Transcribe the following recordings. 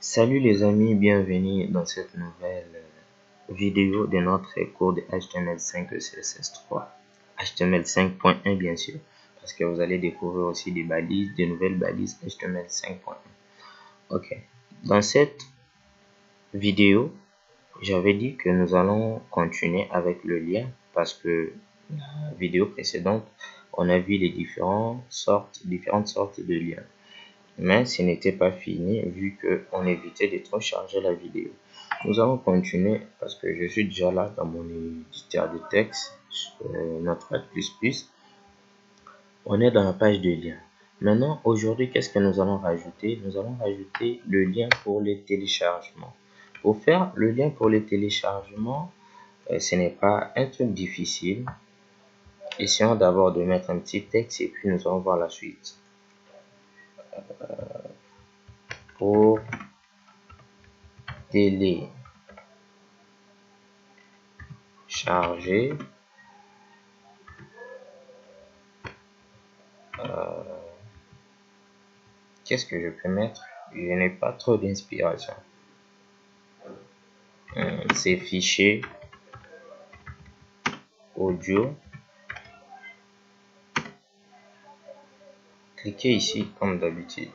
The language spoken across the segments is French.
Salut les amis, bienvenue dans cette nouvelle vidéo de notre cours de HTML5 et CSS3. HTML5.1 bien sûr, parce que vous allez découvrir aussi des balises, de nouvelles balises HTML5.1. Ok, dans cette vidéo, j'avais dit que nous allons continuer avec le lien parce que la vidéo précédente, on a vu les différentes sortes de liens. Mais ce n'était pas fini vu qu'on évitait de trop charger la vidéo. Nous allons continuer parce que je suis déjà là dans mon éditeur de texte, Notepad++. On est dans la page de lien. Maintenant, aujourd'hui, qu'est-ce que nous allons rajouter? Nous allons rajouter le lien pour les téléchargements. Pour faire le lien pour les téléchargements, ce n'est pas un truc difficile. Essayons d'abord de mettre un petit texte et puis nous allons voir la suite. Pour télécharger qu'est-ce que je peux mettre? Je n'ai pas trop d'inspiration. Ces fichiers audio. Cliquez ici comme d'habitude.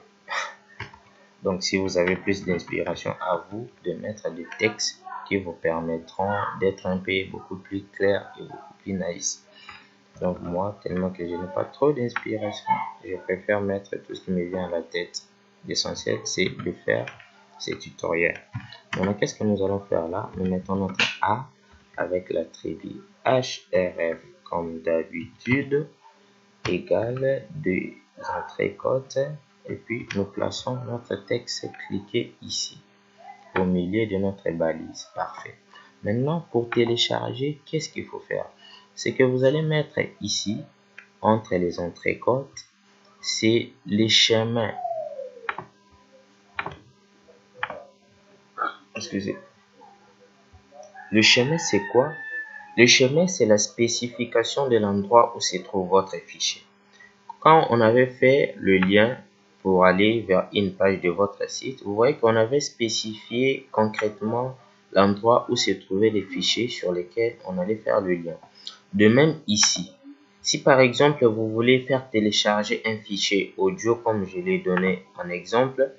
Donc si vous avez plus d'inspiration, à vous de mettre des textes qui vous permettront d'être un peu beaucoup plus clair et beaucoup plus nice. Donc moi, tellement que je n'ai pas trop d'inspiration, je préfère mettre tout ce qui me vient à la tête. L'essentiel, c'est de faire ces tutoriels. Maintenant, qu'est-ce que nous allons faire là? Nous mettons notre A avec l'attribut href comme d'habitude égale des entrecôtes et puis nous plaçons notre texte cliqué ici au milieu de notre balise. Parfait. Maintenant, pour télécharger, qu'est-ce qu'il faut faire? C'est que vous allez mettre ici entre les entrecôtes, c'est les chemins. Excusez. Le chemin, c'est quoi? Le chemin, c'est la spécification de l'endroit où se trouve votre fichier. Quand on avait fait le lien pour aller vers une page de votre site, vous voyez qu'on avait spécifié concrètement l'endroit où se trouvaient les fichiers sur lesquels on allait faire le lien. De même ici, si par exemple vous voulez faire télécharger un fichier audio comme je l'ai donné en exemple,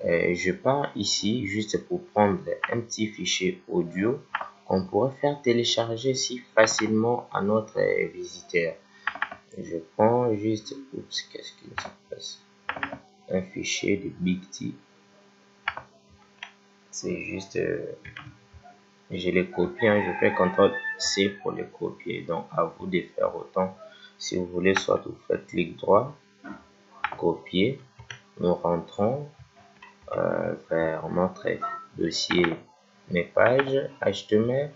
je pars ici juste pour prendre un petit fichier audio qu'on pourrait faire télécharger si facilement à notre visiteur. Je prends juste, oups, qu'est-ce qui se passe? Un fichier de Big T. C'est juste, je l'ai copié, je fais CTRL-C pour le copier. Donc, à vous de faire autant. Si vous voulez, soit vous faites clic droit, copier. Nous rentrons vers notre dossier mes pages HTML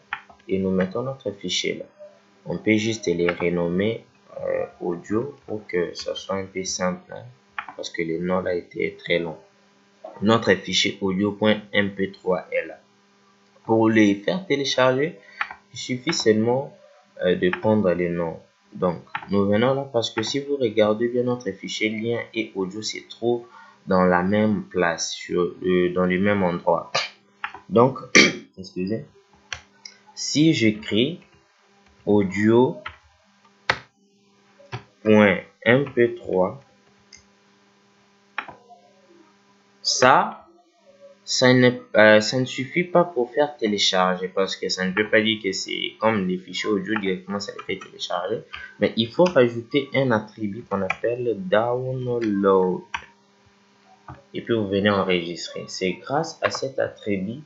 et nous mettons notre fichier là. On peut juste les renommer audio pour que ça soit un peu simple, hein, parce que le nom là était très long. Notre fichier audio.mp3 est là. Pour les faire télécharger, il suffit seulement de prendre les noms. Donc nous venons là parce que si vous regardez bien, notre fichier lien et audio se trouvent dans la même place, dans le même endroit. Donc excusez, si j'écris audio.mp3, ça ne suffit pas pour faire télécharger, parce que ça ne veut pas dire que c'est comme les fichiers audio directement ça les fait télécharger, mais il faut rajouter un attribut qu'on appelle download et puis vous venez enregistrer. C'est grâce à cet attribut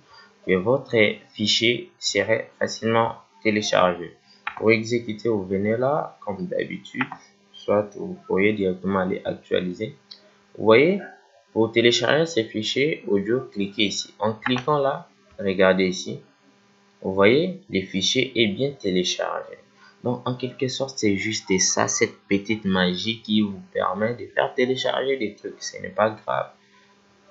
que votre fichier serait facilement téléchargé. Pour exécuter, vous venez là comme d'habitude, soit vous pourriez directement aller actualiser. Vous voyez, pour télécharger ces fichiers audio, cliquez ici. En cliquant là, regardez ici, vous voyez, le fichier est bien téléchargé. Donc en quelque sorte, c'est juste ça, cette petite magie qui vous permet de faire télécharger des trucs. Ce n'est pas grave.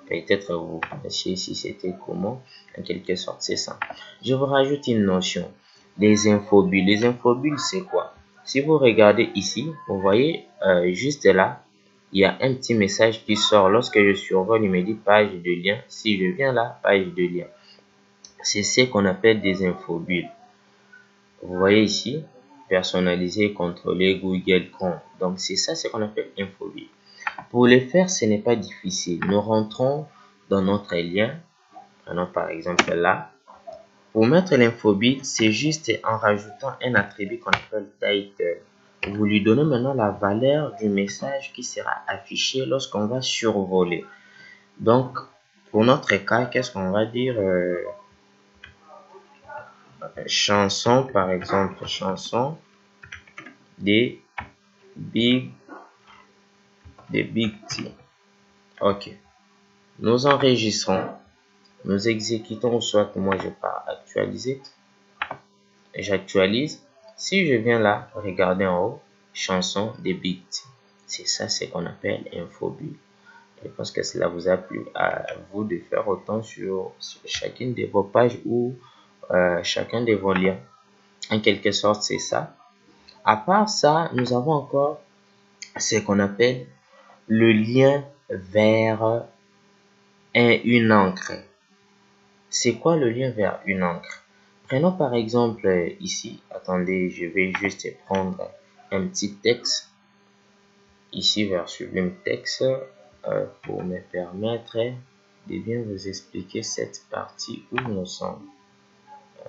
Peut-être vous pensez si c'était comment. En quelque sorte, c'est ça. Je vous rajoute une notion. Les infobulles. Les infobulles, c'est quoi? Si vous regardez ici, vous voyez juste là, il y a un petit message qui sort. Lorsque je survole, il me dit page de lien. Si je viens là, page de lien. C'est ce qu'on appelle des infobulles. Vous voyez ici, personnaliser, contrôler, Google Chrome. Donc, c'est ça ce qu'on appelle infobulle. Pour le faire, ce n'est pas difficile. Nous rentrons dans notre lien. Prenons par exemple là. Pour mettre l'infobulle, c'est juste en rajoutant un attribut qu'on appelle title. Vous lui donnez maintenant la valeur du message qui sera affiché lorsqu'on va survoler. Donc, pour notre cas, qu'est-ce qu'on va dire? Chanson, par exemple, chanson des Big T. Ok. Nous enregistrons. Nous exécutons, soit moi je pars actualiser. J'actualise. Si je viens là, regardez en haut, chanson des Big T. C'est ça ce qu'on appelle infobulle. Je pense que cela vous a plu. À vous de faire autant sur chacune de vos pages ou chacun de vos liens. En quelque sorte, c'est ça. À part ça, nous avons encore ce qu'on appelle le lien vers une encre. C'est quoi le lien vers une encre? Prenons par exemple ici, attendez, je vais juste prendre un petit texte, ici vers Sublime Text, pour me permettre de bien vous expliquer cette partie où nous sommes.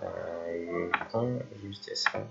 Je prends juste ça.